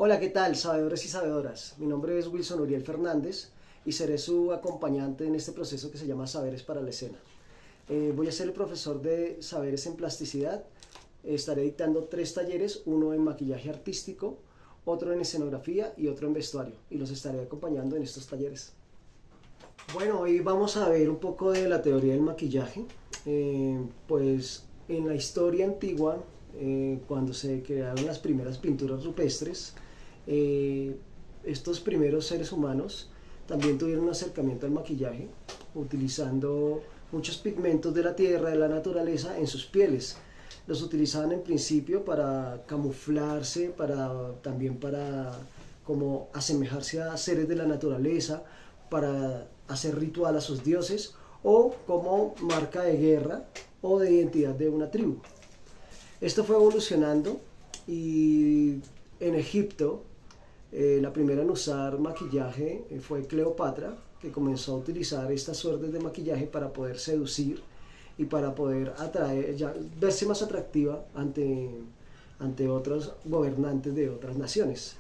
Hola, ¿qué tal, sabedores y sabedoras? Mi nombre es Wilson Uriel Fernández y seré su acompañante en este proceso que se llama Saberes para la Escena. Voy a ser el profesor de Saberes en Plasticidad. Estaré dictando 3 talleres, uno en maquillaje artístico, otro en escenografía y otro en vestuario. Y los estaré acompañando en estos talleres. Bueno, hoy vamos a ver un poco de la teoría del maquillaje. Pues en la historia antigua, cuando se crearon las primeras pinturas rupestres, eh, estos primeros seres humanos también tuvieron un acercamiento al maquillaje, utilizando muchos pigmentos de la tierra, de la naturaleza, en sus pieles. Los utilizaban en principio para camuflarse, también para como asemejarse a seres de la naturaleza, para hacer ritual a sus dioses o como marca de guerra o de identidad de una tribu. Esto fue evolucionando y en Egipto la primera en usar maquillaje fue Cleopatra, que comenzó a utilizar estas suertes de maquillaje para poder seducir y para poder atraer, ya, verse más atractiva ante otros gobernantes de otras naciones.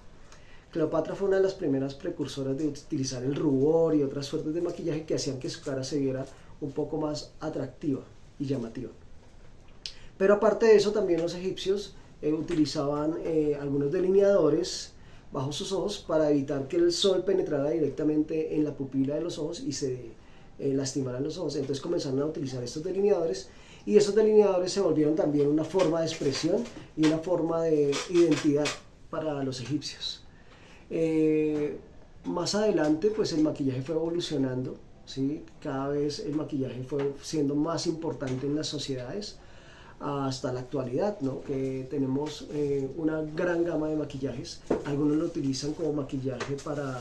Cleopatra fue una de las primeras precursoras de utilizar el rubor y otras suertes de maquillaje que hacían que su cara se viera un poco más atractiva y llamativa. Pero aparte de eso, también los egipcios utilizaban algunos delineadores bajo sus ojos para evitar que el sol penetrara directamente en la pupila de los ojos y se lastimaran los ojos. Entonces comenzaron a utilizar estos delineadores y esos delineadores se volvieron también una forma de expresión y una forma de identidad para los egipcios. Más adelante, pues el maquillaje fue evolucionando, ¿sí? Cada vez el maquillaje fue siendo más importante en las sociedades hasta la actualidad, ¿no? Que tenemos una gran gama de maquillajes. Algunos lo utilizan como maquillaje para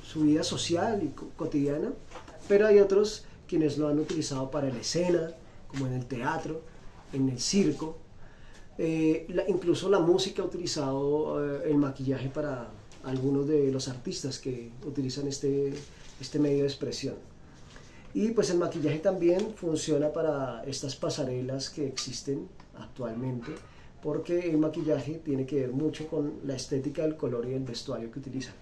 su vida social y cotidiana, pero hay otros quienes lo han utilizado para la escena, como en el teatro, en el circo. Incluso la música ha utilizado el maquillaje para algunos de los artistas que utilizan este medio de expresión. Y pues el maquillaje también funciona para estas pasarelas que existen actualmente, porque el maquillaje tiene que ver mucho con la estética del color y el vestuario que utilizan.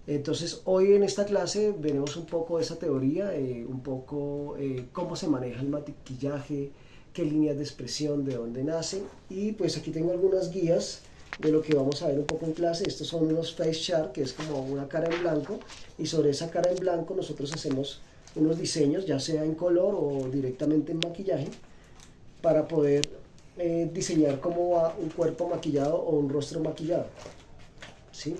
Entonces hoy en esta clase veremos un poco de esa teoría, un poco cómo se maneja el maquillaje, qué líneas de expresión, de dónde nace. Y pues aquí tengo algunas guías de lo que vamos a ver un poco en clase. Estos son unos face chart, que es como una cara en blanco, y sobre esa cara en blanco nosotros hacemos unos diseños, ya sea en color o directamente en maquillaje, para poder diseñar cómo va un cuerpo maquillado o un rostro maquillado, ¿sí?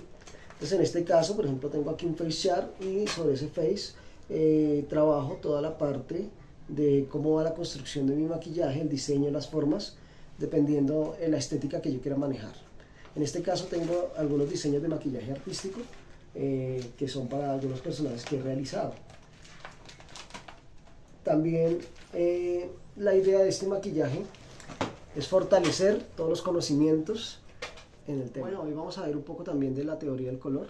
Entonces en este caso, por ejemplo, tengo aquí un face chart y sobre ese face trabajo toda la parte de cómo va la construcción de mi maquillaje, el diseño, las formas, dependiendo de la estética que yo quiera manejar. En este caso tengo algunos diseños de maquillaje artístico que son para algunos personajes que he realizado. También la idea de este maquillaje es fortalecer todos los conocimientos en el tema. Bueno, hoy vamos a ver un poco también de la teoría del color.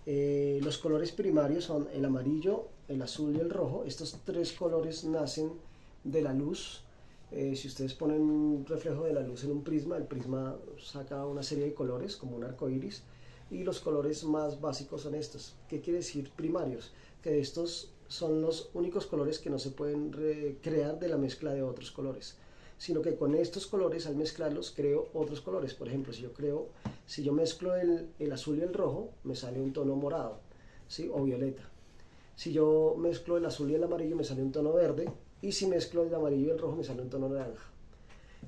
Los colores primarios son el amarillo, el azul y el rojo. Estos 3 colores nacen de la luz. Si ustedes ponen un reflejo de la luz en un prisma, el prisma saca una serie de colores como un arco iris, y los colores más básicos son estos. ¿Qué quiere decir primarios? Que estos son los únicos colores que no se pueden crear de la mezcla de otros colores, sino que con estos colores, al mezclarlos, creo otros colores. Por ejemplo, si yo mezclo el azul y el rojo, me sale un tono morado, ¿sí? O violeta. Si yo mezclo el azul y el amarillo, me sale un tono verde, y si mezclo el amarillo y el rojo, me sale un tono naranja.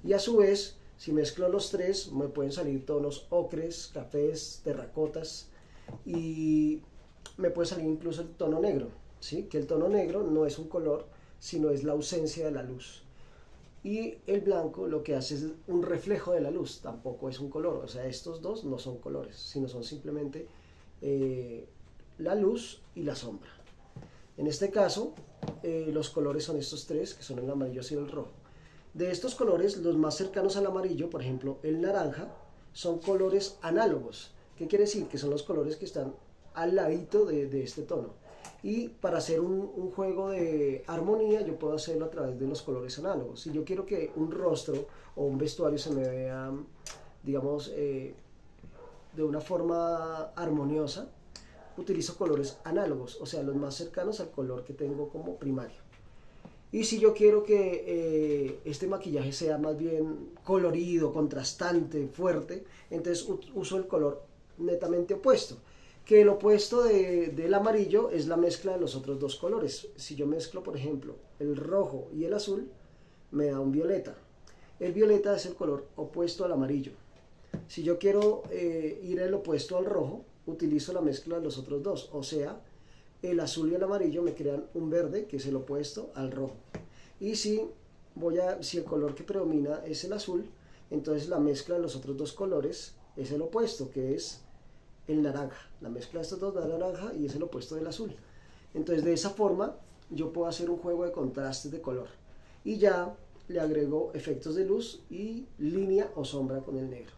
Y a su vez, si mezclo los 3, me pueden salir tonos ocres, cafés, terracotas, y me puede salir incluso el tono negro, ¿sí? Que el tono negro no es un color, sino es la ausencia de la luz. Y el blanco lo que hace es un reflejo de la luz, tampoco es un color. O sea, estos dos no son colores, sino son simplemente la luz y la sombra. En este caso, los colores son estos 3, que son el amarillo, azul y el rojo. De estos colores, los más cercanos al amarillo, por ejemplo, el naranja, son colores análogos. ¿Qué quiere decir? Que son los colores que están al ladito de este tono. Y para hacer un juego de armonía, yo puedo hacerlo a través de los colores análogos. Si yo quiero que un rostro o un vestuario se me vea, digamos, de una forma armoniosa, utilizo colores análogos, o sea, los más cercanos al color que tengo como primario. Y si yo quiero que este maquillaje sea más bien colorido, contrastante, fuerte, entonces uso el color netamente opuesto. Que el opuesto del amarillo es la mezcla de los otros dos colores. Si yo mezclo, por ejemplo, el rojo y el azul, me da un violeta. El violeta es el color opuesto al amarillo. Si yo quiero ir el opuesto al rojo, utilizo la mezcla de los otros dos. O sea, el azul y el amarillo me crean un verde que es el opuesto al rojo. Y si el color que predomina es el azul, entonces la mezcla de los otros dos colores es el opuesto, que es el naranja. La mezcla de estos dos da naranja y es el opuesto del azul. Entonces de esa forma yo puedo hacer un juego de contrastes de color. Y ya le agrego efectos de luz y línea o sombra con el negro.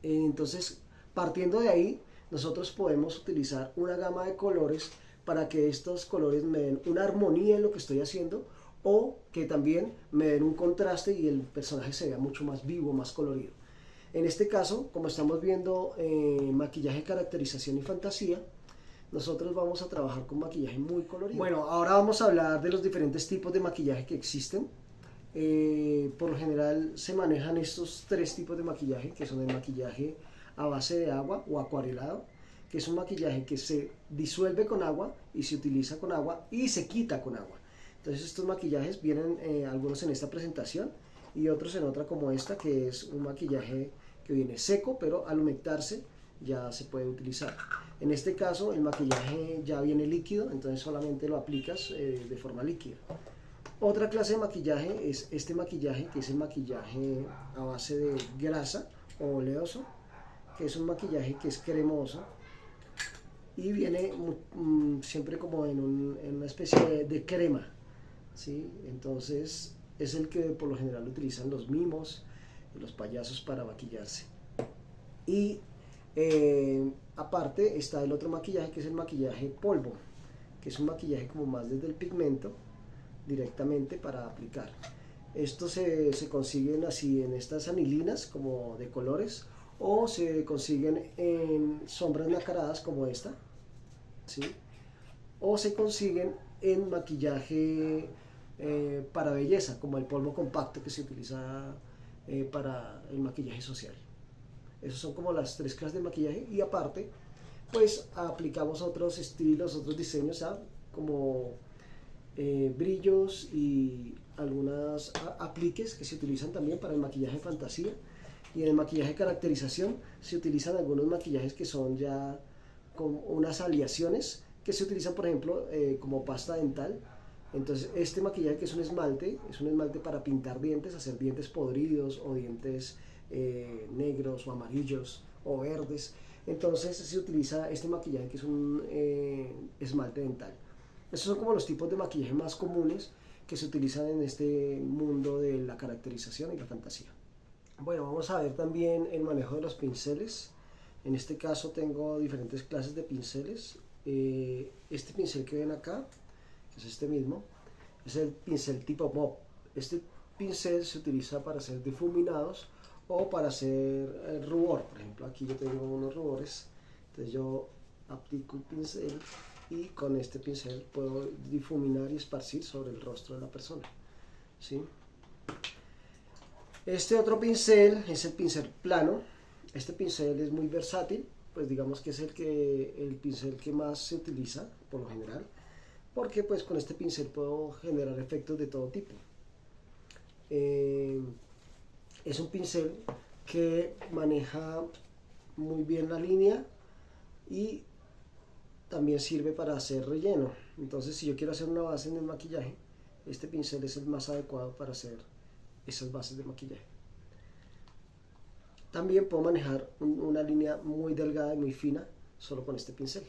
Entonces, partiendo de ahí, nosotros podemos utilizar una gama de colores para que estos colores me den una armonía en lo que estoy haciendo o que también me den un contraste y el personaje se vea mucho más vivo, más colorido. En este caso, como estamos viendo maquillaje, caracterización y fantasía, nosotros vamos a trabajar con maquillaje muy colorido. Bueno, ahora vamos a hablar de los diferentes tipos de maquillaje que existen. Por lo general se manejan estos tres tipos de maquillaje, que son el maquillaje a base de agua o acuarelado, que es un maquillaje que se disuelve con agua y se utiliza con agua y se quita con agua. Entonces estos maquillajes vienen algunos en esta presentación y otros en otra como esta, que es un maquillaje que viene seco, pero al humectarse ya se puede utilizar. En este caso el maquillaje ya viene líquido, entonces solamente lo aplicas de forma líquida. Otra clase de maquillaje es este maquillaje, que es el maquillaje a base de grasa o oleoso, que es un maquillaje que es cremoso y viene siempre como en una especie de crema, ¿sí? Entonces es el que por lo general utilizan los mimos y los payasos para maquillarse. Y aparte está el otro maquillaje, que es el maquillaje polvo, que es un maquillaje como más desde el pigmento directamente para aplicar. Estos se consiguen así en estas anilinas como de colores, o se consiguen en sombras nacaradas como esta, ¿sí? O se consiguen en maquillaje para belleza, como el polvo compacto que se utiliza para el maquillaje social. Esos son como las tres clases de maquillaje, y aparte pues aplicamos otros estilos, otros diseños, ¿sabes? Como brillos y algunas apliques que se utilizan también para el maquillaje fantasía. Y en el maquillaje caracterización se utilizan algunos maquillajes que son ya con unas aleaciones que se utilizan, por ejemplo, como pasta dental. Entonces este maquillaje, que es un esmalte para pintar dientes, hacer dientes podridos o dientes negros o amarillos o verdes. Entonces se utiliza este maquillaje, que es un esmalte dental. Estos son como los tipos de maquillaje más comunes que se utilizan en este mundo de la caracterización y la fantasía. Bueno, vamos a ver también el manejo de los pinceles. En este caso tengo diferentes clases de pinceles. Este pincel que ven acá, que es este mismo, es el pincel tipo Bob. Este pincel se utiliza para hacer difuminados o para hacer rubor. Por ejemplo, aquí yo tengo unos rubores, entonces yo aplico el pincel y con este pincel puedo difuminar y esparcir sobre el rostro de la persona, ¿sí? Este otro pincel es el pincel plano. Este pincel es muy versátil, pues digamos que es el pincel que más se utiliza por lo general, porque pues con este pincel puedo generar efectos de todo tipo. Es un pincel que maneja muy bien la línea y también sirve para hacer relleno. Entonces, si yo quiero hacer una base en el maquillaje, este pincel es el más adecuado para hacer esas bases de maquillaje. También puedo manejar una línea muy delgada y muy fina solo con este pincel.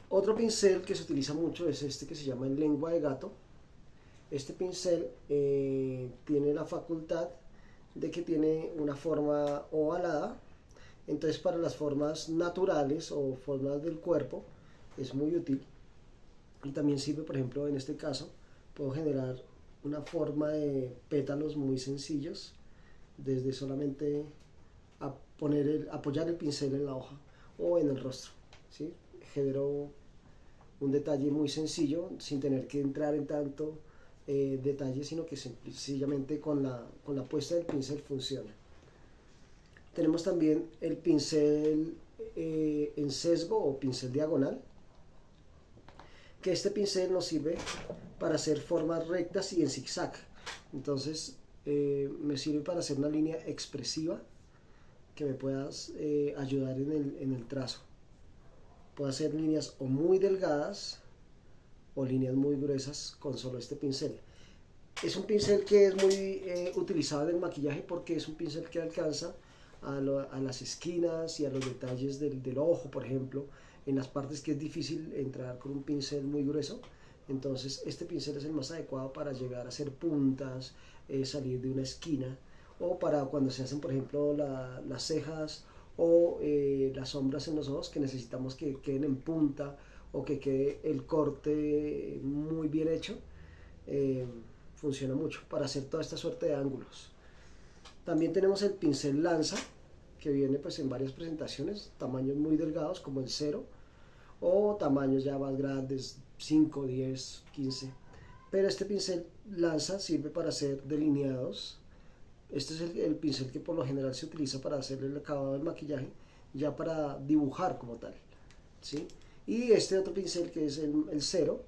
Otro pincel que se utiliza mucho es este, que se llama el lengua de gato. Este pincel tiene la facultad de que tiene una forma ovalada. Entonces, para las formas naturales o formas del cuerpo es muy útil. Y también sirve, por ejemplo, en este caso puedo generar una forma de pétalos muy sencillos desde solamente apoyar el pincel en la hoja o en el rostro, ¿sí? Genero un detalle muy sencillo sin tener que entrar en tanto detalle, sino que sencillamente con la puesta del pincel funciona. Tenemos también el pincel en sesgo o pincel diagonal, que este pincel nos sirve para hacer formas rectas y en zigzag. Entonces me sirve para hacer una línea expresiva que me puedas ayudar en el trazo. Puedo hacer líneas o muy delgadas o líneas muy gruesas con solo este pincel. Es un pincel que es muy utilizado en el maquillaje porque es un pincel que alcanza a las esquinas y a los detalles del ojo, por ejemplo, en las partes que es difícil entrar con un pincel muy grueso. Entonces este pincel es el más adecuado para llegar a hacer puntas, salir de una esquina, o para cuando se hacen, por ejemplo, las cejas o las sombras en los ojos, que necesitamos que queden en punta o que quede el corte muy bien hecho. Funciona mucho para hacer toda esta suerte de ángulos. También tenemos el pincel lanza, que viene pues en varias presentaciones, tamaños muy delgados como el 0 o tamaños ya más grandes, 5, 10, 15. Pero este pincel lanza sirve para hacer delineados. Este es el pincel que por lo general se utiliza para hacer el acabado del maquillaje, ya para dibujar como tal, ¿sí? Y este otro pincel, que es el 0,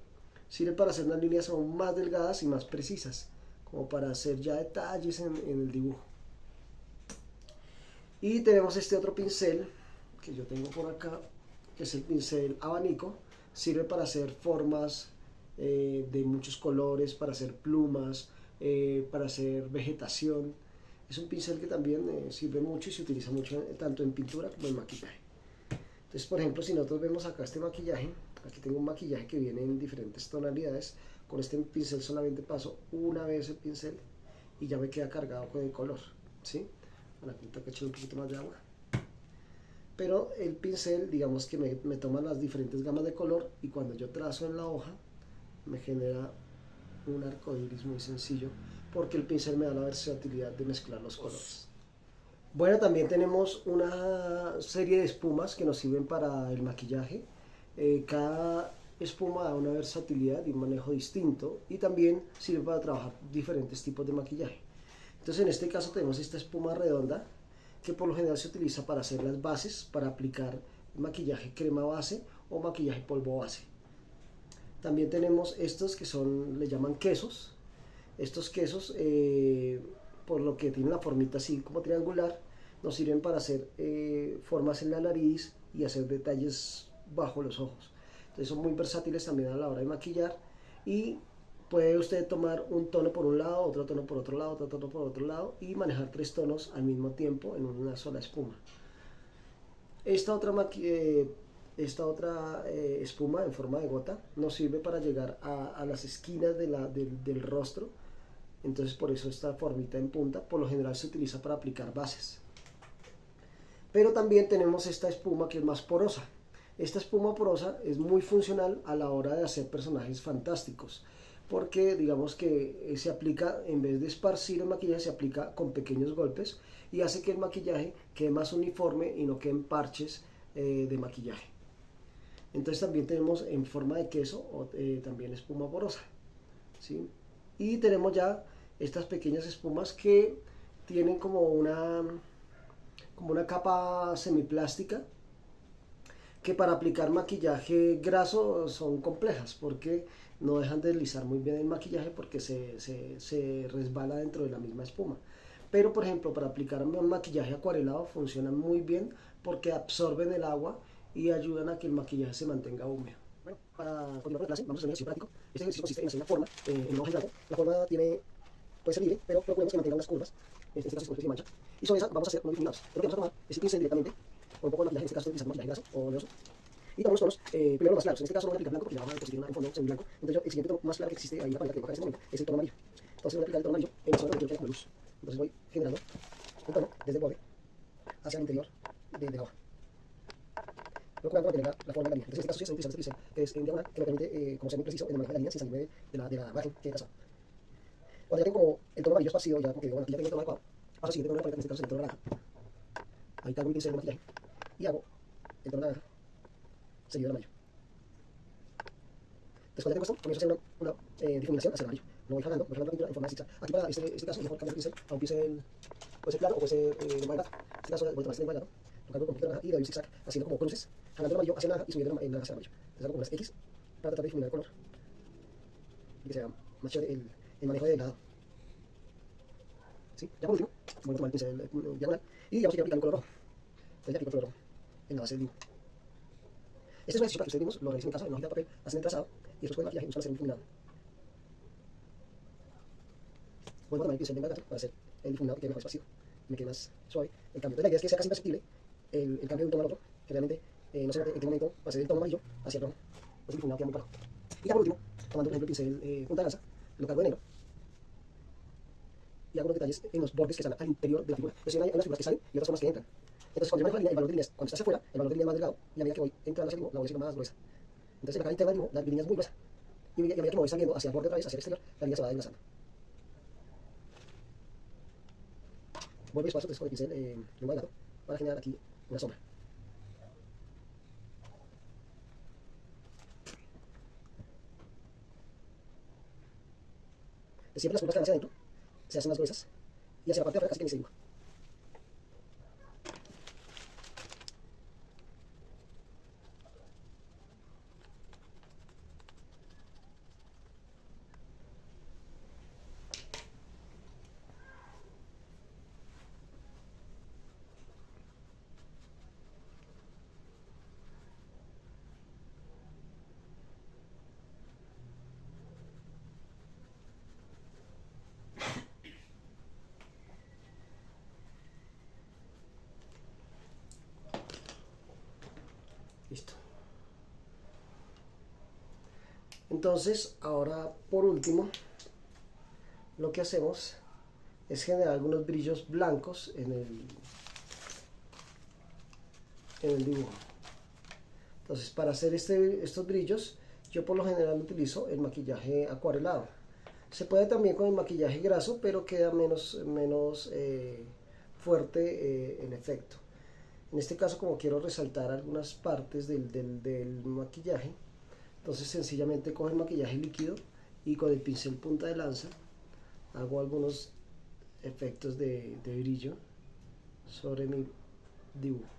sirve para hacer unas líneas aún más delgadas y más precisas, como para hacer ya detalles en el dibujo. Y tenemos este otro pincel que yo tengo por acá, que es el pincel abanico. Sirve para hacer formas de muchos colores, para hacer plumas, para hacer vegetación. Es un pincel que también sirve mucho y se utiliza mucho tanto en pintura como en maquillaje. Entonces, por ejemplo, si nosotros vemos acá este maquillaje, aquí tengo un maquillaje que viene en diferentes tonalidades. Con este pincel solamente paso una vez el pincel y ya me queda cargado con el color, ¿sí? A la punta que eché un poquito más de agua. Pero el pincel, digamos que me toma las diferentes gamas de color y cuando yo trazo en la hoja me genera un arco iris muy sencillo, porque el pincel me da la versatilidad de mezclar los colores. Bueno, también tenemos una serie de espumas que nos sirven para el maquillaje. Cada espuma da una versatilidad y un manejo distinto y también sirve para trabajar diferentes tipos de maquillaje. Entonces en este caso tenemos esta espuma redonda que por lo general se utiliza para hacer las bases, para aplicar maquillaje crema base o maquillaje polvo base. También tenemos estos que son, le llaman quesos. Estos quesos, por lo que tienen la formita así como triangular, nos sirven para hacer formas en la nariz y hacer detalles bajo los ojos. Entonces son muy versátiles también a la hora de maquillar y puede usted tomar un tono por un lado, otro tono por otro lado, otro tono por otro lado y manejar 3 tonos al mismo tiempo en una sola espuma. Esta otra espuma en forma de gota nos sirve para llegar a las esquinas del rostro. Entonces por eso esta formita en punta por lo general se utiliza para aplicar bases. Pero también tenemos esta espuma que es más porosa. Esta espuma porosa es muy funcional a la hora de hacer personajes fantásticos, porque digamos que se aplica, en vez de esparcir el maquillaje, se aplica con pequeños golpes y hace que el maquillaje quede más uniforme y no queden parches de maquillaje. Entonces también tenemos en forma de queso también espuma porosa, ¿sí? Y tenemos ya estas pequeñas espumas que tienen como una capa semiplástica, que para aplicar maquillaje graso son complejas porque no dejan de deslizar muy bien el maquillaje porque se resbala dentro de la misma espuma. Pero por ejemplo para aplicar un maquillaje acuarelado funcionan muy bien porque absorben el agua y ayudan a que el maquillaje se mantenga húmedo. Bueno, para continuar con la clase vamos a hacer un ejercicio práctico. Este ejercicio consiste en hacer una forma en una hoja en blanco. La forma puede ser libre, pero procuremos que mantenga unas curvas. En este caso es una mancha. Y sobre esa vamos a hacer unos difuminados. Lo que vamos a tomar es el pincel directamente, o un poco de maquillaje, en este caso estoy utilizando maquillaje graso o oleoso. Y tomamos los tonos, primero los más claros. En este caso no voy a aplicar blanco porque la vamos a conseguir en fondo semi blanco. Entonces yo, el siguiente tono más claro que existe ahí en la paleta que voy a colocar en este momento es el tono amarillo. Entonces voy a aplicar el tono amarillo en la zona donde quiero que haya como luz. Entonces voy generando un tono desde el borde hacia el interior de la hoja, procurando mantener la forma de la línea. Entonces en este caso sí estoy utilizando este pincel que es en diagonal, que me permite, como ser muy preciso en el manejo de la línea sin salirme de la margen que he trazado. Cuando ya tengo como el tono amarillo esparcido, ya como que digo, bueno, aquí ya tengo el tono adecuado, Paso siguiente con una paleta, en este caso es el tono naranja. Ahí hago mi pincel de maquillaje y hago el tono naranja seguido del amarillo. Después de tengo esto, comienzo a hacer una difuminación hacia el amarillo. No voy jalando la pintura en forma de zigzag. Aquí para este caso, mejor cambiar el pincel a un pincel, puede ser plano o puede ser de gato. En este caso voy a tomar este de gato, lo cargo con un poquito de naranja y le doy un zigzag haciendo como cruces, jalando el amarillo hacia el naranja y subiendo el naranja hacia el amarillo. Entonces hago como unas X para tratar de difuminar el color y que sea más chévere el manejo del degradado. ¿Sí? Ya por último, voy a tomar el pincel diagonal y digamos que quiero aplicar un color rojo. Entonces ya aplico el color rojo en la base del dibujo. Este es un ejercicio para que ustedes mismos lo realicen en casa, en una hojita de papel, hacen el trazado y después con el maquillaje usan hacer un difuminado. Vuelvo a tomar el pincel de gato para hacer el difuminado que quede mejor esparcido, me quede más suave el cambio. Entonces la idea es que sea casi imperceptible el cambio de un tono al otro, que realmente no se note en qué momento pasé del tono amarillo hacia el rojo. Entonces el difuminado queda muy claro. Y ya por último, tomando por ejemplo el pincel punta de lanza, lo cargo de negro y hago unos detalles en los bordes que están al interior de la figura. Entonces hay unas figuras que salen y otras formas que entran. Entonces cuando yo manejo la línea, el valor de líneas, cuando está hacia afuera, el valor de línea es más delgado y a medida que voy entrando hacia el dibujo, la voy haciendo más gruesa. Entonces en la cara interna del dibujo, la línea es muy gruesa. Y a medida que me voy saliendo hacia el borde otra vez, hacia el exterior, la línea se va desglazando. Vuelvo despacio con el pincel lengua de gato para generar aquí una sombra. Siempre las curvas que van hacia adentro se hacen más gruesas y hacia la parte de afuera casi que ni se dibuja. Listo. Entonces, ahora por último, lo que hacemos es generar algunos brillos blancos en el dibujo. Entonces, para hacer estos brillos, yo por lo general utilizo el maquillaje acuarelado. Se puede también con el maquillaje graso, pero queda menos fuerte el efecto. En este caso, como quiero resaltar algunas partes del maquillaje, entonces sencillamente cojo el maquillaje líquido y con el pincel punta de lanza hago algunos efectos de brillo sobre mi dibujo.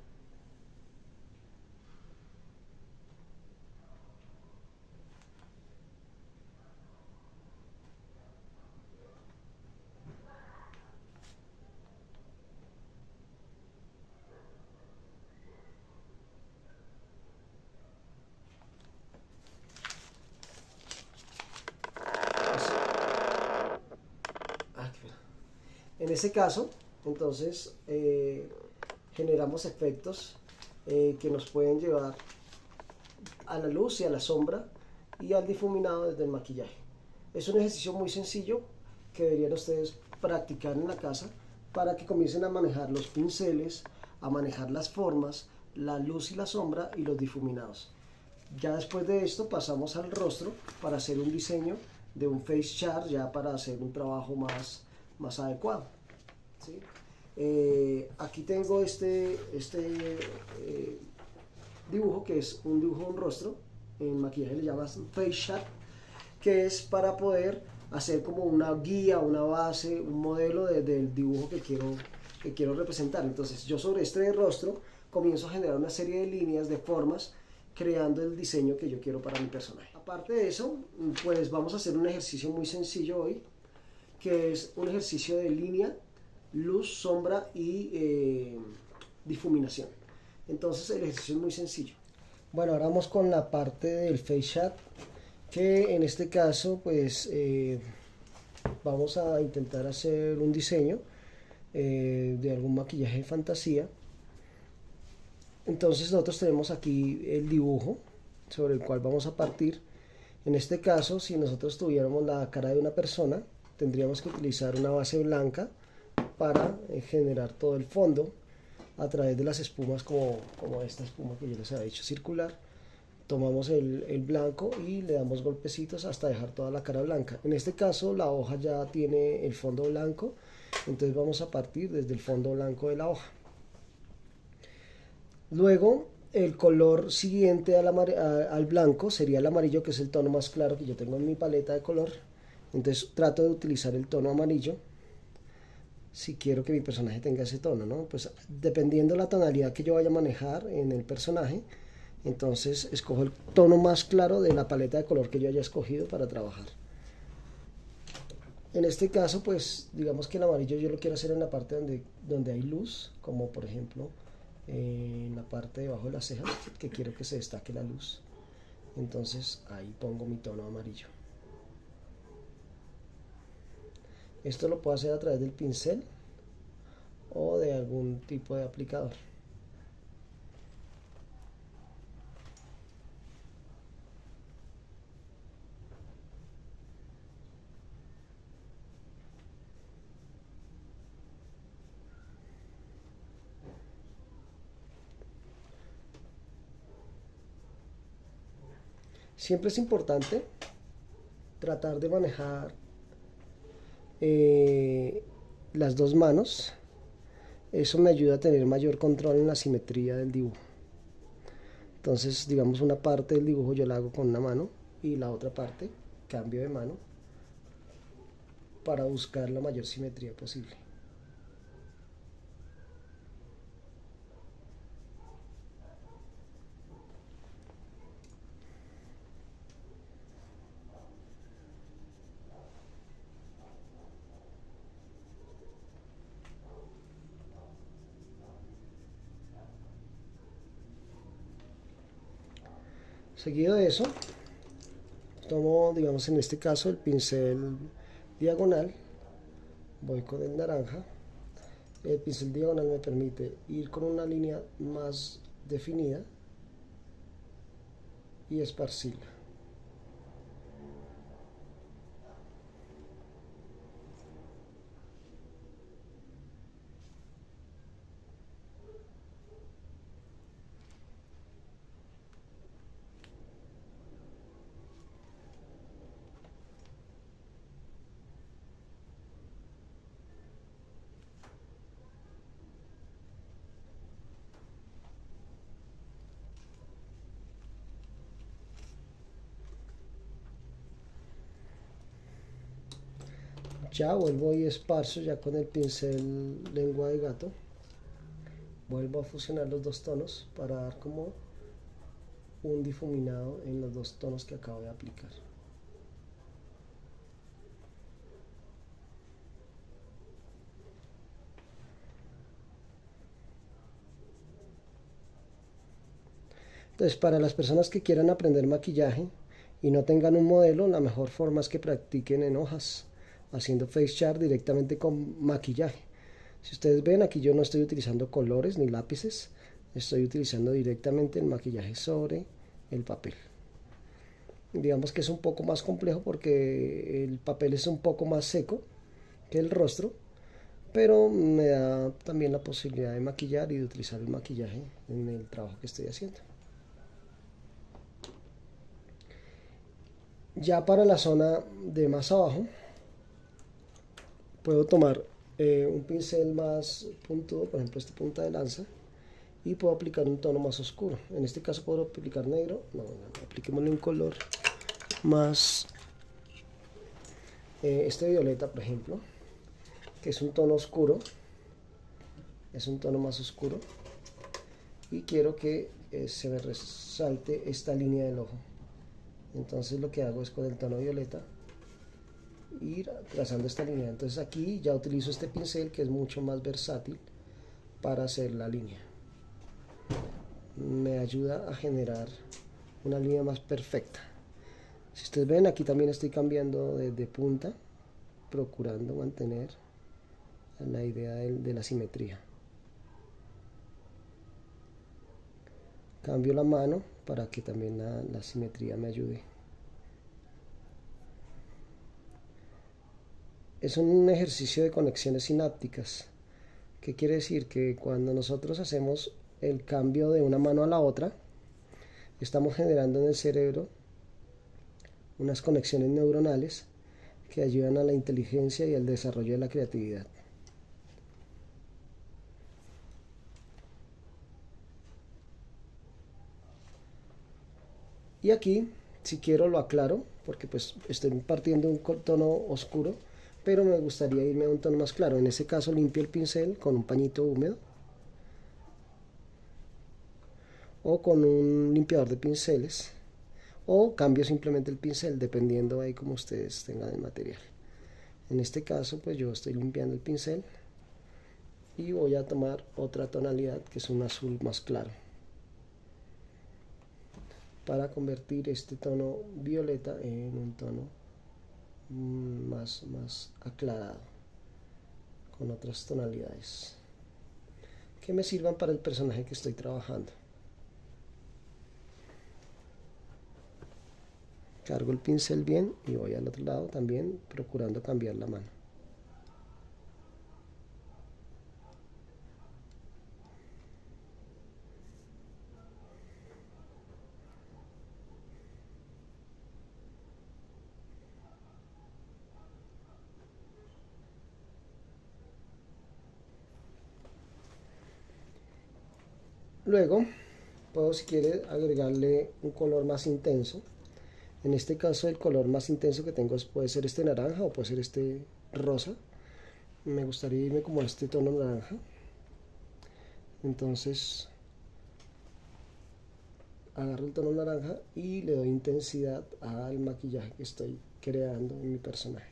En ese caso, entonces, generamos efectos que nos pueden llevar a la luz y a la sombra y al difuminado desde el maquillaje. Es un ejercicio muy sencillo que deberían ustedes practicar en la casa para que comiencen a manejar los pinceles, a manejar las formas, la luz y la sombra y los difuminados. Ya después de esto pasamos al rostro para hacer un diseño de un face chart, ya para hacer un trabajo más adecuado. ¿Sí? Aquí tengo este dibujo que es un dibujo de un rostro, en maquillaje le llamas face chart, que es para poder hacer como una guía, una base, un modelo del dibujo que quiero representar. Entonces yo sobre este rostro comienzo a generar una serie de líneas, de formas, creando el diseño que yo quiero para mi personaje. Aparte de eso, pues vamos a hacer un ejercicio muy sencillo hoy, que es un ejercicio de línea, luz, sombra y difuminación. Entonces el ejercicio es muy sencillo. Bueno, ahora vamos con la parte del face shot, que en este caso pues vamos a intentar hacer un diseño de algún maquillaje de fantasía. Entonces nosotros tenemos aquí el dibujo sobre el cual vamos a partir. En este caso, si nosotros tuviéramos la cara de una persona, tendríamos que utilizar una base blanca para generar todo el fondo a través de las espumas como esta espuma que yo les había dicho circular. Tomamos el blanco y le damos golpecitos hasta dejar toda la cara blanca. En este caso la hoja ya tiene el fondo blanco Entonces vamos a partir desde el fondo blanco de la hoja. Luego el color siguiente al blanco sería el amarillo, que es el tono más claro que yo tengo en mi paleta de color. Entonces trato de utilizar el tono amarillo si quiero que mi personaje tenga ese tono, ¿no? Pues dependiendo la tonalidad que yo vaya a manejar en el personaje, entonces escojo el tono más claro de la paleta de color que yo haya escogido para trabajar. En este caso, pues digamos que el amarillo yo lo quiero hacer en la parte donde hay luz, como por ejemplo en la parte debajo de las cejas, que quiero que se destaque la luz. Entonces ahí pongo mi tono amarillo. Esto lo puedo hacer a través del pincel o de algún tipo de aplicador. Siempre es importante tratar de manejar las dos manos. Eso me ayuda a tener mayor control en la simetría del dibujo. Entonces, digamos, una parte del dibujo yo la hago con una mano y la otra parte cambio de mano para buscar la mayor simetría posible. Seguido de eso, tomo, digamos en este caso, el pincel diagonal, voy con el naranja. El pincel diagonal me permite ir con una línea más definida y esparcirla. Ya vuelvo y esparzo ya con el pincel lengua de gato. Vuelvo a fusionar los dos tonos para dar como un difuminado en los dos tonos que acabo de aplicar. Entonces, para las personas que quieran aprender maquillaje y no tengan un modelo, la mejor forma es que practiquen en hojas, haciendo face chart directamente con maquillaje. Si ustedes ven, aquí yo no estoy utilizando colores ni lápices, estoy utilizando directamente el maquillaje sobre el papel. Digamos que es un poco más complejo porque el papel es un poco más seco que el rostro, pero me da también la posibilidad de maquillar y de utilizar el maquillaje en el trabajo que estoy haciendo. Ya para la zona de más abajo, puedo tomar un pincel más puntudo, por ejemplo esta punta de lanza, y puedo aplicar un tono más oscuro. En este caso puedo aplicar negro, apliquémosle un color más, este violeta por ejemplo, que es un tono oscuro, es un tono más oscuro, y quiero que se me resalte esta línea del ojo. Entonces lo que hago es con el tono violeta ir trazando esta línea. Entonces aquí ya utilizo este pincel que es mucho más versátil para hacer la línea. Me ayuda a generar una línea más perfecta. Si ustedes ven, aquí también estoy cambiando de punta, procurando mantener la idea de la simetría. Cambio la mano para que también la simetría me ayude. Es un ejercicio de conexiones sinápticas. ¿Qué quiere decir? Que cuando nosotros hacemos el cambio de una mano a la otra, estamos generando en el cerebro unas conexiones neuronales que ayudan a la inteligencia y al desarrollo de la creatividad. Y aquí, si quiero, lo aclaro, porque pues estoy partiendo un tono oscuro, pero me gustaría irme a un tono más claro. En ese caso limpio el pincel con un pañito húmedo o con un limpiador de pinceles, o cambio simplemente el pincel dependiendo ahí como ustedes tengan el material. En este caso pues yo estoy limpiando el pincel y voy a tomar otra tonalidad que es un azul más claro para convertir este tono violeta en un tono más aclarado con otras tonalidades que me sirvan para el personaje que estoy trabajando. Cargo el pincel bien y voy al otro lado también procurando cambiar la mano. Luego puedo, si quiere, agregarle un color más intenso. En este caso el color más intenso que tengo puede ser este naranja o puede ser este rosa. Me gustaría irme como a este tono naranja. Entonces agarro el tono naranja y le doy intensidad al maquillaje que estoy creando en mi personaje,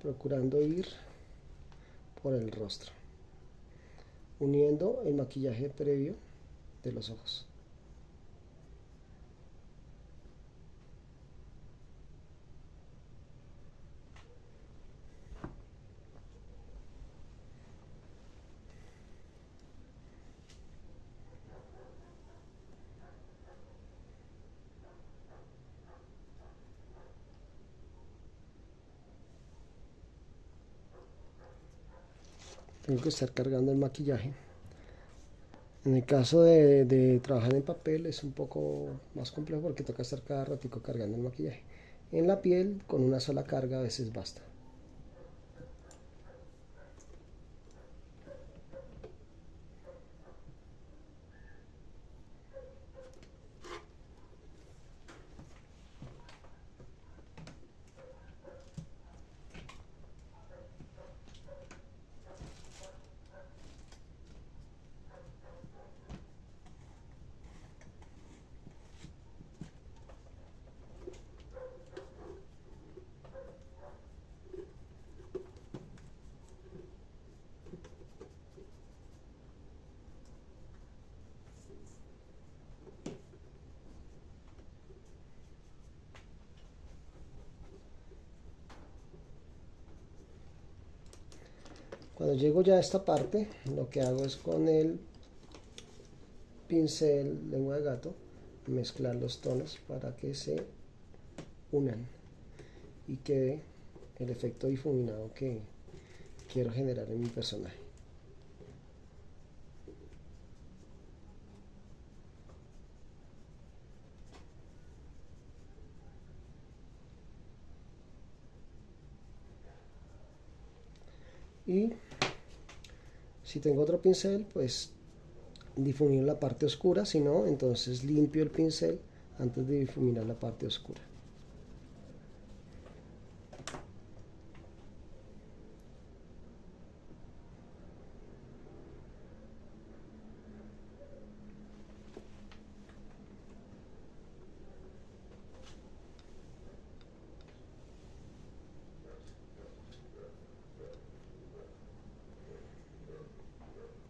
procurando ir por el rostro, uniendo el maquillaje previo de los ojos. Tengo que estar cargando el maquillaje. En el caso de trabajar en papel es un poco más complejo porque toca estar cada ratico cargando el maquillaje. En la piel con una sola carga a veces basta. Cuando llego ya a esta parte, lo que hago es con el pincel lengua de gato mezclar los tonos para que se unan y quede el efecto difuminado que quiero generar en mi personaje. Y si tengo otro pincel, pues difuminar la parte oscura, si no, entonces limpio el pincel antes de difuminar la parte oscura.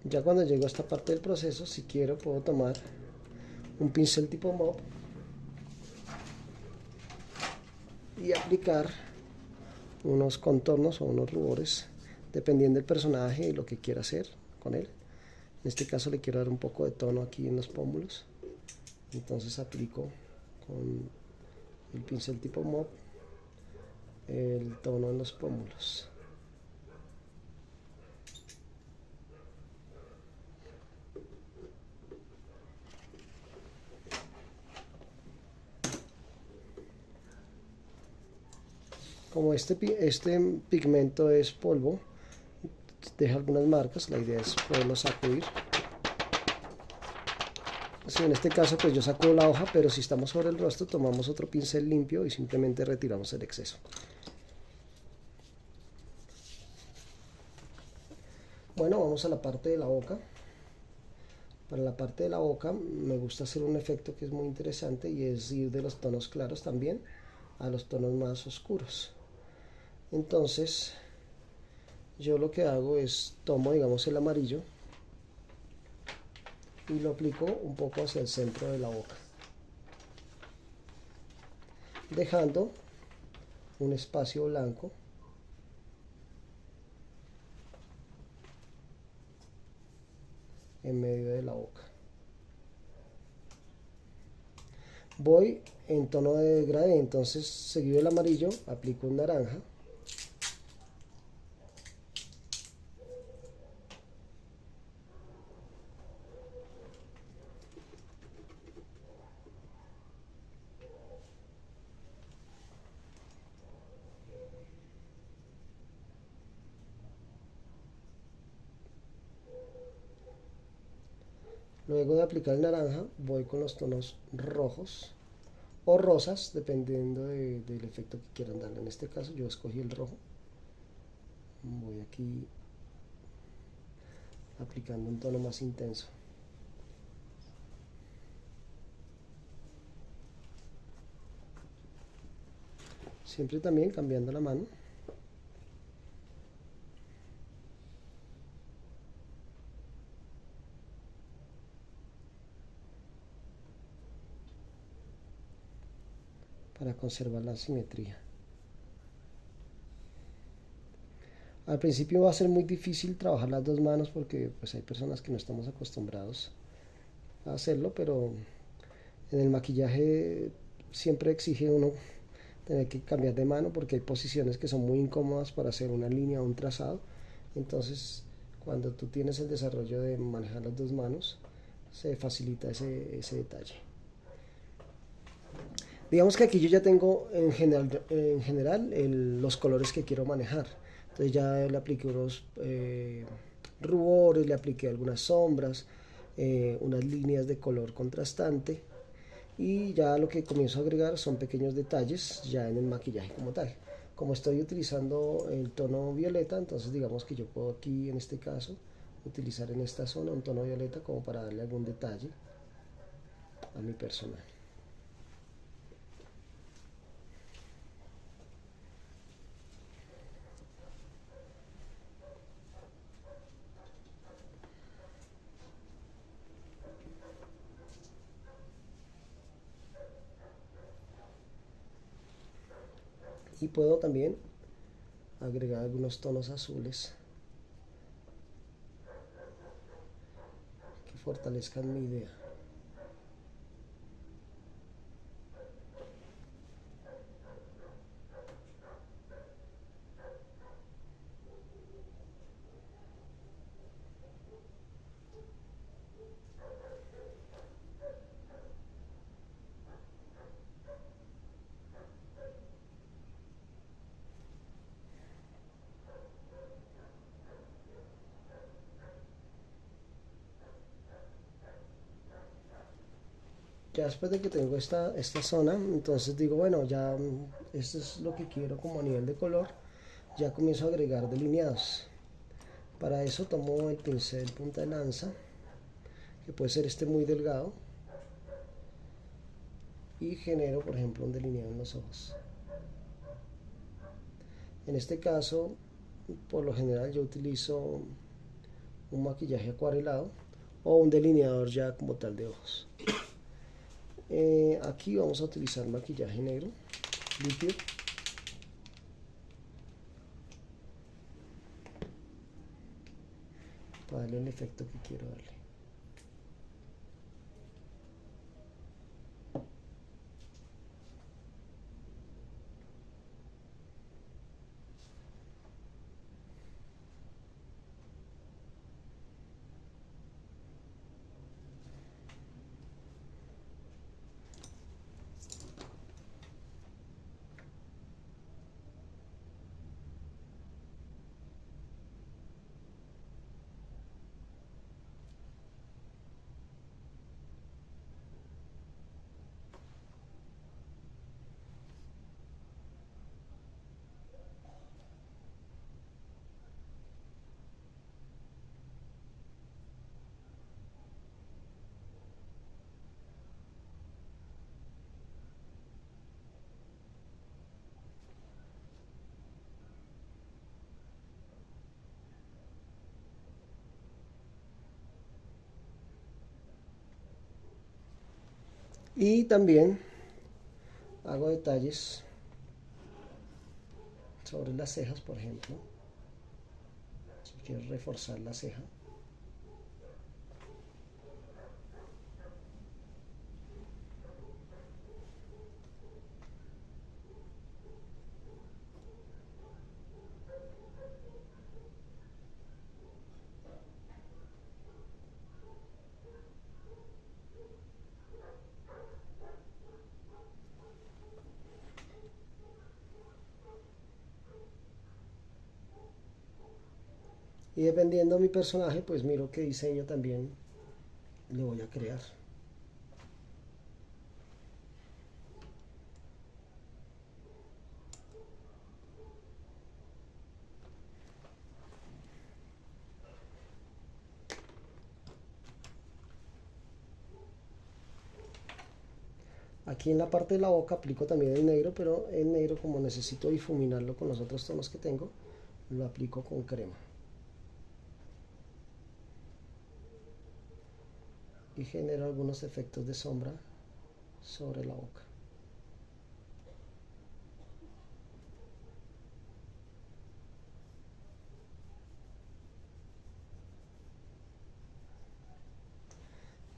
Ya cuando llego a esta parte del proceso, si quiero puedo tomar un pincel tipo mop y aplicar unos contornos o unos rubores dependiendo del personaje y lo que quiera hacer con él. En este caso le quiero dar un poco de tono aquí en los pómulos, entonces aplico con el pincel tipo mop el tono en los pómulos. Como este pigmento es polvo, deja algunas marcas, la idea es poderlo sacudir Sí, en este caso pues yo saco la hoja, pero si estamos sobre el rostro tomamos otro pincel limpio y simplemente retiramos el exceso. Bueno, vamos a la parte de la boca. Para la parte de la boca me gusta hacer un efecto que es muy interesante y es ir de los tonos claros también a los tonos más oscuros. Entonces yo lo que hago es tomo, digamos, el amarillo y lo aplico un poco hacia el centro de la boca, dejando un espacio blanco en medio de la boca. Voy en tono de degradé, entonces seguido del amarillo aplico un naranja, luego de aplicar el naranja voy con los tonos rojos o rosas, dependiendo del efecto que quieran darle. En este caso yo escogí el rojo, voy aquí aplicando un tono más intenso. Siempre también cambiando la mano. Para conservar la simetría. Al principio va a ser muy difícil trabajar las dos manos porque pues hay personas que no estamos acostumbrados a hacerlo, pero en el maquillaje siempre exige uno tener que cambiar de mano porque hay posiciones que son muy incómodas para hacer una línea o un trazado. Entonces, cuando tú tienes el desarrollo de manejar las dos manos, se facilita ese detalle. Digamos que aquí yo ya tengo en general los colores que quiero manejar. Entonces ya le apliqué unos rubores, le apliqué algunas sombras, unas líneas de color contrastante y ya lo que comienzo a agregar son pequeños detalles ya en el maquillaje como tal. Como estoy utilizando el tono violeta, entonces digamos que yo puedo aquí en este caso utilizar en esta zona un tono violeta como para darle algún detalle a mi personaje. Y puedo también agregar algunos tonos azules que fortalezcan mi idea. Ya después de que tengo esta zona, entonces digo, bueno, ya esto es lo que quiero como a nivel de color. Ya comienzo a agregar delineados. Para eso tomo el pincel punta de lanza, que puede ser este muy delgado, y genero, por ejemplo, un delineado en los ojos. En este caso, por lo general yo utilizo un maquillaje acuarelado o un delineador ya como tal de ojos. Aquí vamos a utilizar maquillaje negro líquido para darle el efecto que quiero darle. Y también hago detalles sobre las cejas, por ejemplo, si quiero reforzar la ceja. Y dependiendo de mi personaje, pues miro qué diseño también le voy a crear. Aquí en la parte de la boca aplico también el negro, pero el negro, como necesito difuminarlo con los otros tonos que tengo, lo aplico con crema. Y genero algunos efectos de sombra sobre la boca.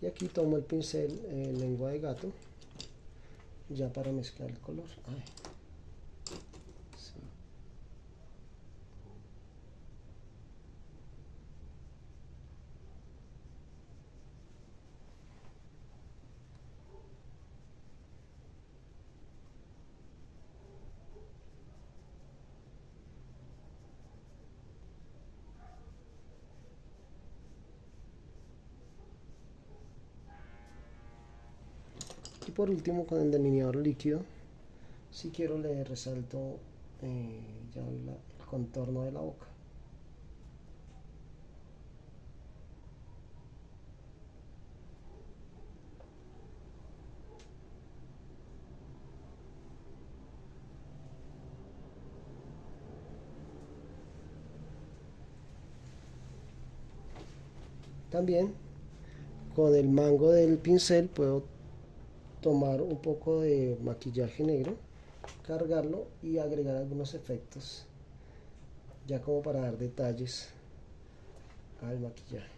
Y aquí tomo el pincel lengua de gato, ya para mezclar el color. Ay, sí. Y por último, con el delineador líquido, si quiero le resalto ya el contorno de la boca. También con el mango del pincel puedo tomar un poco de maquillaje negro, cargarlo y agregar algunos efectos, ya como para dar detalles al maquillaje.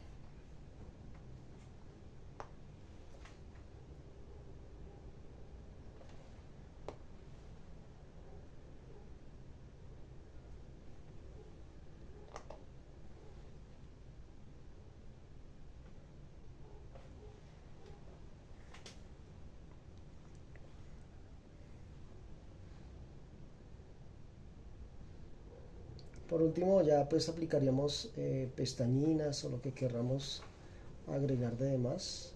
Por último, ya pues aplicaríamos pestañinas o lo que querramos agregar de demás,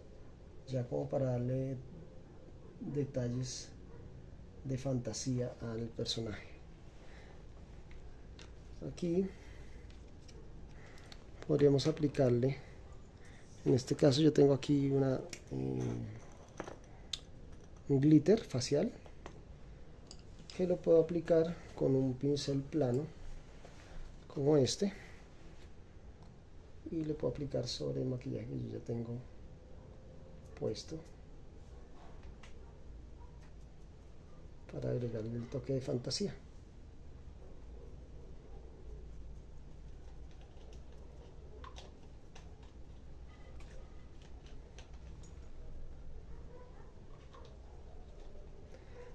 ya como para darle detalles de fantasía al personaje. Aquí podríamos aplicarle, en este caso yo tengo aquí un glitter facial que lo puedo aplicar con un pincel plano como este, y le puedo aplicar sobre el maquillaje que yo ya tengo puesto para agregarle el toque de fantasía.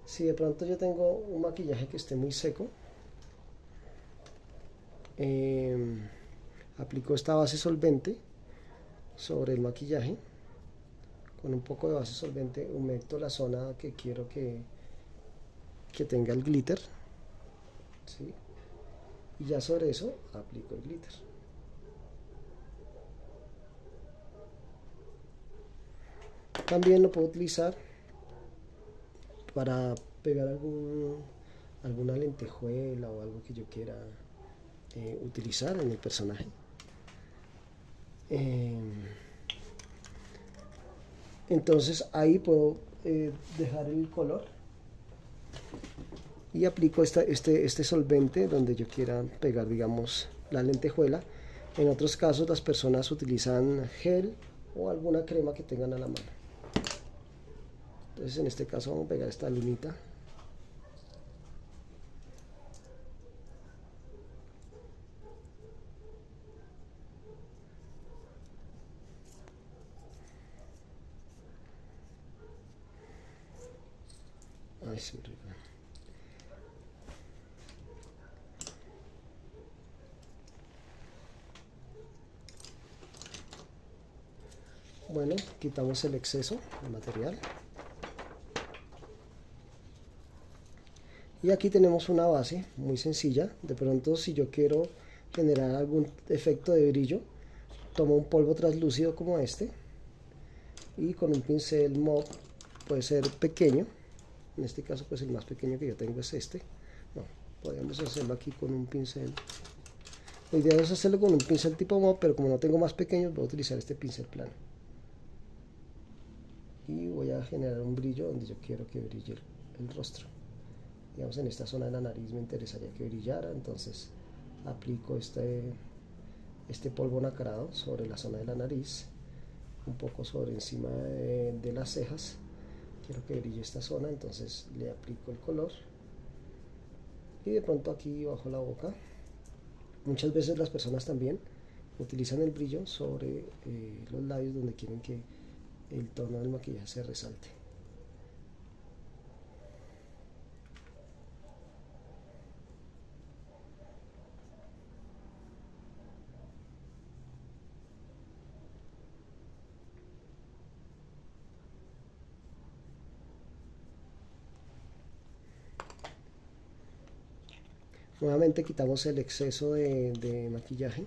Si de pronto yo tengo un maquillaje que esté muy seco, aplico esta base solvente sobre el maquillaje. Con un poco de base solvente humecto la zona que quiero que tenga el glitter, ¿sí? Y ya sobre eso aplico el glitter. También lo puedo utilizar para pegar alguna lentejuela o algo que yo quiera utilizar en el personaje. Entonces ahí puedo dejar el color y aplico este solvente donde yo quiera pegar, digamos, la lentejuela. En otros casos las personas utilizan gel o alguna crema que tengan a la mano. Entonces en este caso vamos a pegar esta lunita. Ay, sí, rico. Bueno, quitamos el exceso de material. Y aquí tenemos una base muy sencilla. De pronto, si yo quiero generar algún efecto de brillo, tomo un polvo translúcido como este y con un pincel mop, puede ser pequeño, en este caso pues el más pequeño que yo tengo es este. No, podemos hacerlo aquí con un pincel. La idea es hacerlo con un pincel tipo mop, pero como no tengo más pequeños, voy a utilizar este pincel plano. Y voy a generar un brillo donde yo quiero que brille el rostro. Digamos, en esta zona de la nariz me interesaría que brillara, entonces aplico este polvo nacarado sobre la zona de la nariz, un poco sobre encima de las cejas. Quiero que brille esta zona, entonces le aplico el color y de pronto aquí bajo la boca. Muchas veces las personas también utilizan el brillo sobre los labios donde quieren que el tono del maquillaje se resalte. Nuevamente quitamos el exceso de maquillaje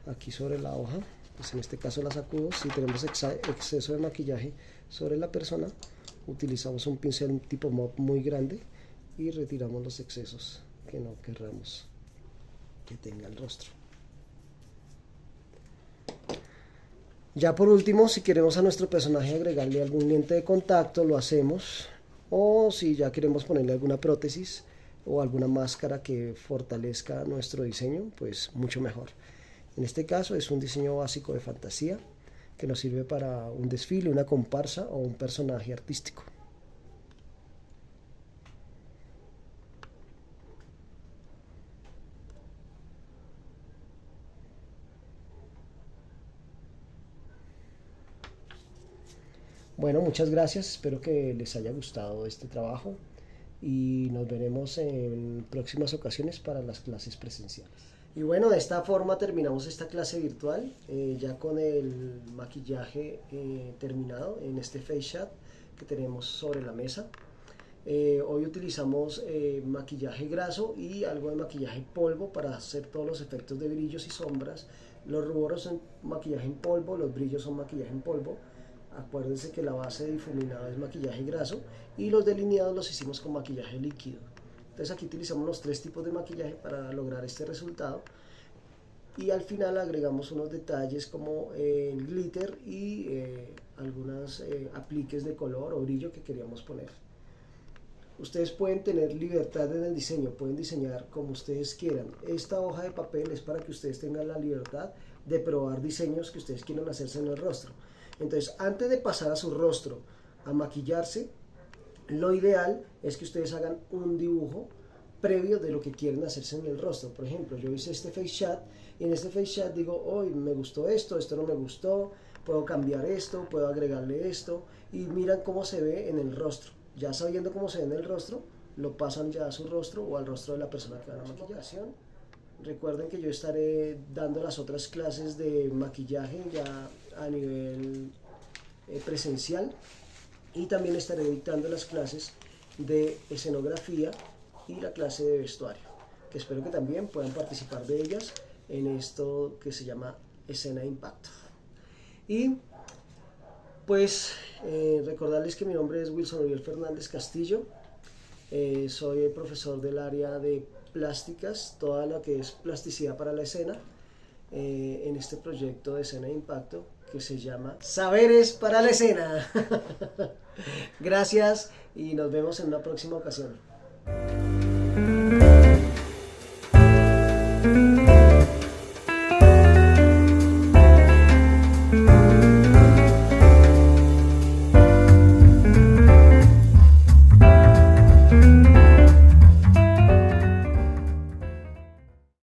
aquí sobre la hoja, pues en este caso la sacudo. Si tenemos exceso de maquillaje sobre la persona, utilizamos un pincel tipo mop muy grande y retiramos los excesos que no querramos que tenga el rostro. Ya por último, si queremos a nuestro personaje agregarle algún lente de contacto, lo hacemos. O si ya queremos ponerle alguna prótesis o alguna máscara que fortalezca nuestro diseño, pues mucho mejor. En este caso es un diseño básico de fantasía que nos sirve para un desfile, una comparsa o un personaje artístico. Bueno, muchas gracias, espero que les haya gustado este trabajo y nos veremos en próximas ocasiones para las clases presenciales. Y bueno, de esta forma terminamos esta clase virtual, ya con el maquillaje terminado en este face shot que tenemos sobre la mesa. Hoy utilizamos maquillaje graso y algo de maquillaje polvo para hacer todos los efectos de brillos y sombras. Los rubores son maquillaje en polvo, los brillos son maquillaje en polvo. Acuérdense que la base de difuminado es maquillaje graso y los delineados los hicimos con maquillaje líquido. Entonces aquí utilizamos los tres tipos de maquillaje para lograr este resultado. Y al final agregamos unos detalles como el glitter y algunos apliques de color o brillo que queríamos poner. Ustedes pueden tener libertad en el diseño, pueden diseñar como ustedes quieran. Esta hoja de papel es para que ustedes tengan la libertad de probar diseños que ustedes quieran hacerse en el rostro. Entonces, antes de pasar a su rostro a maquillarse, lo ideal es que ustedes hagan un dibujo previo de lo que quieren hacerse en el rostro. Por ejemplo, yo hice este face shot y en este face shot digo, hoy me gustó esto, esto no me gustó, puedo cambiar esto, puedo agregarle esto y miran cómo se ve en el rostro. Ya sabiendo cómo se ve en el rostro, lo pasan ya a su rostro o al rostro de la persona que van a maquillar. Recuerden que yo estaré dando las otras clases de maquillaje ya a nivel presencial y también estaré dictando las clases de escenografía y la clase de vestuario, que espero que también puedan participar de ellas en esto que se llama Escena de Impacto. Y pues recordarles que mi nombre es Wilson Uriel Fernández Castillo, soy el profesor del área de plásticas, toda lo que es plasticidad para la escena, en este proyecto de Escena de Impacto que se llama Saberes para la Escena. Gracias y nos vemos en una próxima ocasión.